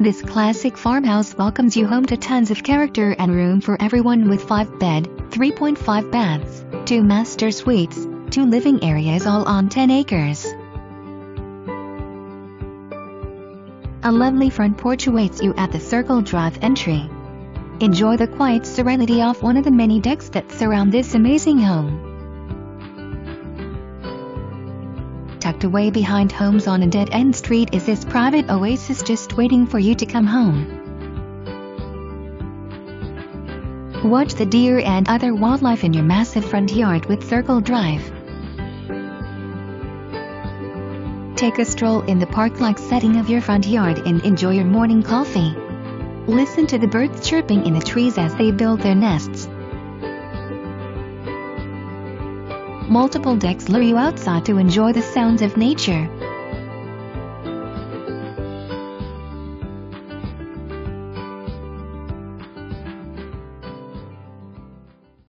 This classic farmhouse welcomes you home to tons of character and room for everyone with 5-bed, 3.5 baths, 2 master suites, 2 living areas all on 10 acres. A lovely front porch awaits you at the Circle Drive entry. Enjoy the quiet serenity of one of the many decks that surround this amazing home. Tucked away behind homes on a dead-end street is this private oasis just waiting for you to come home. Watch the deer and other wildlife in your massive front yard with Circle Drive. Take a stroll in the park-like setting of your front yard and enjoy your morning coffee. Listen to the birds chirping in the trees as they build their nests. Multiple decks lure you outside to enjoy the sounds of nature.